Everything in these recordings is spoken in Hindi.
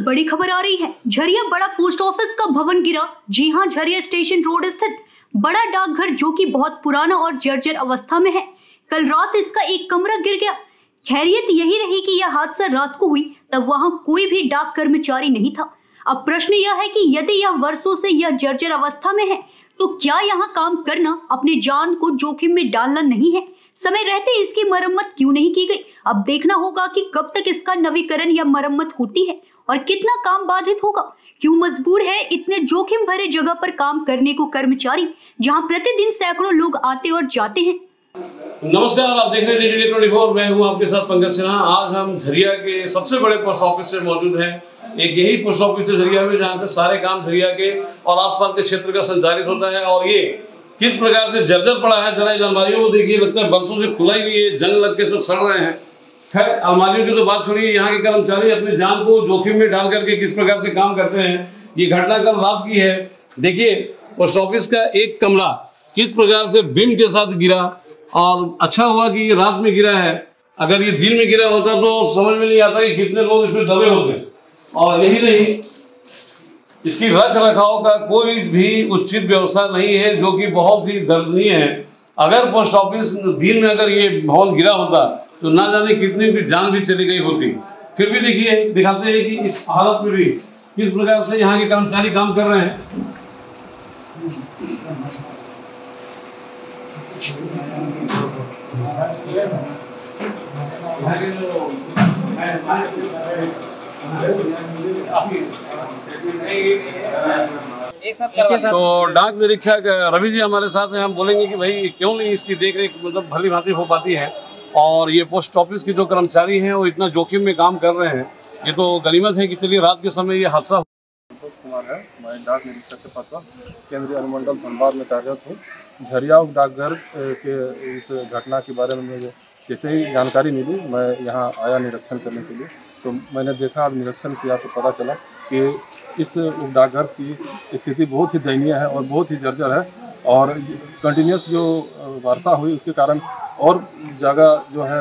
बड़ी खबर आ रही है। झरिया बड़ा पोस्ट ऑफिस का भवन गिरा। जी हां, झरिया स्टेशन रोड स्थित बड़ा डाकघर जो कि बहुत पुराना और जर्जर अवस्था में है, कल रात इसका एक कमरा गिर गया। खैरियत यही रही कि यह हादसा रात को हुई, तब वहां कोई भी डाक कर्मचारी नहीं था। अब प्रश्न यह है कि यदि यह वर्षों से यह जर्जर अवस्था में है तो क्या यहाँ काम करना अपनी जान को जोखिम में डालना नहीं है? समय रहते इसकी मरम्मत क्यों नहीं की गई? अब देखना होगा कि कब तक इसका नवीकरण या मरम्मत होती है और कितना काम बाधित होगा। क्यों मजबूर है इतने जोखिम भरे जगह पर काम करने को कर्मचारी, जहां प्रतिदिन सैकड़ों लोग आते और जाते हैं। नमस्कार, आप देख रहे हैं DD 24। मैं हूं आपके साथ पंकज सिन्हा। आज हम झरिया के सबसे बड़े पोस्ट ऑफिस से मौजूद हैं। एक यही पोस्ट ऑफिस है झरिया में, जहां से सारे काम झरिया के और आसपास के क्षेत्र का संचालित होता है। और ये किस प्रकार से जर्जर पड़ा है, जरा इन अलमारियों को देखिए, लगता है बरसों से खुला ही नहीं है, जंग लग के सब सड़ रहे हैं। खैर, अलमारियों की तो बात छोड़िए, यहाँ के कर्मचारी अपनी जान को जोखिम में डाल करके किस प्रकार से काम करते हैं। ये घटना कल रात की है। देखिए, पोस्ट ऑफिस का एक कमरा किस प्रकार से बीम के साथ गिरा, और अच्छा हुआ कि ये रात में गिरा है। अगर ये दिन में गिरा होता तो समझ में नहीं आता कि कितने लोग इसमें दबे होते। और यही नहीं, इसकी रख रखाव का कोई भी उचित व्यवस्था नहीं है, जो कि बहुत ही दर्दनीय है। अगर पोस्ट ऑफिस दिन में अगर ये भवन गिरा होता तो ना जाने कितनी भी जान भी चली गई होती। फिर भी देखिए, दिखाते हैं कि इस हालत में भी किस प्रकार से यहाँ के कर्मचारी काम कर रहे हैं। तो डाक निरीक्षक रवि जी हमारे साथ हैं। हम बोलेंगे कि भाई क्यों नहीं इसकी देखरेख मतलब भली भांति हो पाती है, और ये पोस्ट ऑफिस के जो कर्मचारी हैं वो इतना जोखिम में काम कर रहे हैं। ये तो गनीमत है कि चलिए रात के समय ये हादसा। संतोष कुमार है, मैं डाक निरीक्षक के पद पर केंद्रीय अनुमंडल धनबाद में कार्यरत हूँ। झरिया डाकघर के इस घटना के बारे में मुझे जैसे ही जानकारी मिली, मैं यहाँ आया निरीक्षण करने के लिए। तो मैंने देखा, अब निरीक्षण किया तो पता चला कि इस डाकघर की स्थिति बहुत ही दयनीय है और बहुत ही जर्जर है, और कंटिन्यूस जो वर्षा हुई उसके कारण और जगह जो है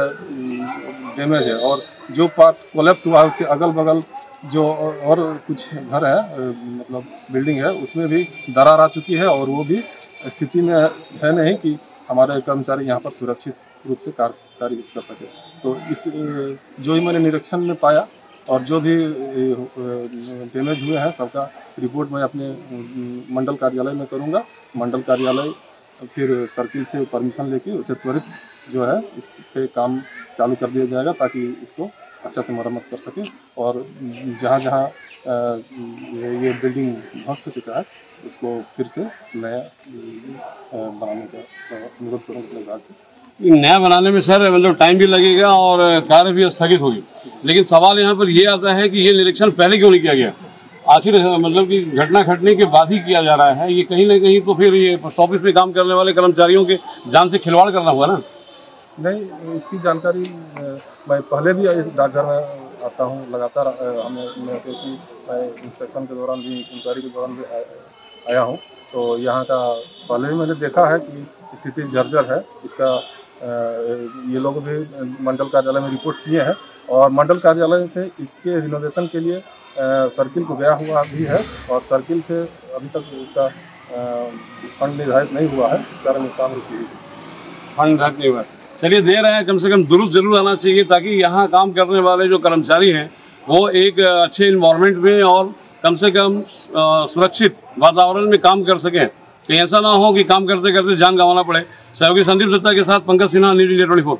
डैमेज है, और जो पार्ट कोलैप्स हुआ है उसके अगल बगल जो और कुछ घर है, मतलब बिल्डिंग है, उसमें भी दरार आ चुकी है, और वो भी स्थिति में है नहीं कि हमारे कर्मचारी यहाँ पर सुरक्षित रूप से कार्य कर सके। तो इस जो ही मैंने निरीक्षण में पाया और जो भी डैमेज हुए हैं सबका रिपोर्ट मैं अपने मंडल कार्यालय में करूँगा। मंडल कार्यालय फिर सर्किल से परमिशन लेके उसे त्वरित जो है इस पे काम चालू कर दिया जाएगा, ताकि इसको अच्छा से मरम्मत कर सके। और जहाँ जहाँ ये बिल्डिंग ध्वस्त हो चुका है उसको फिर से नया बनाने का अनुरोध करूँगा विभाग से। नया बनाने में सर मतलब टाइम भी लगेगा और कार्य भी स्थगित होगी, लेकिन सवाल यहाँ पर ये आता है कि ये निरीक्षण पहले क्यों नहीं किया गया? आखिर मतलब कि घटना घटने के बाद ही किया जा रहा है। ये कहीं ना कहीं तो फिर ये पोस्ट ऑफिस में काम करने वाले कर्मचारियों के जान से खिलवाड़ करना हुआ ना? नहीं, इसकी जानकारी मैं पहले भी इस डाकघर में आता हूँ लगातार। हमें क्योंकि मैं इंस्पेक्शन के दौरान भी, इंक्वायरी के दौरान भी आया हूँ, तो यहाँ का पहले भी मैंने देखा है कि स्थिति जर्जर है। इसका ये लोग भी मंडल कार्यालय में रिपोर्ट किए हैं, और मंडल कार्यालय से इसके रिनोवेशन के लिए सर्किल को गया हुआ भी है, और सर्किल से अभी तक उसका फंड निर्धारित नहीं हुआ है, इस कारण काम रुकी हुई है। फंड निर्धारित नहीं हुआ, चलिए दे रहे हैं, कम से कम दुरुस्त जरूर आना चाहिए, ताकि यहाँ काम करने वाले जो कर्मचारी हैं वो एक अच्छे इन्वायरमेंट में और कम से कम सुरक्षित वातावरण में काम कर सकें। कहीं ऐसा ना हो कि काम करते करते जान गंवाना पड़े। सहयोगी संदीप दत्ता के साथ पंकज सिन्हा, न्यूज़ इंडिया 24।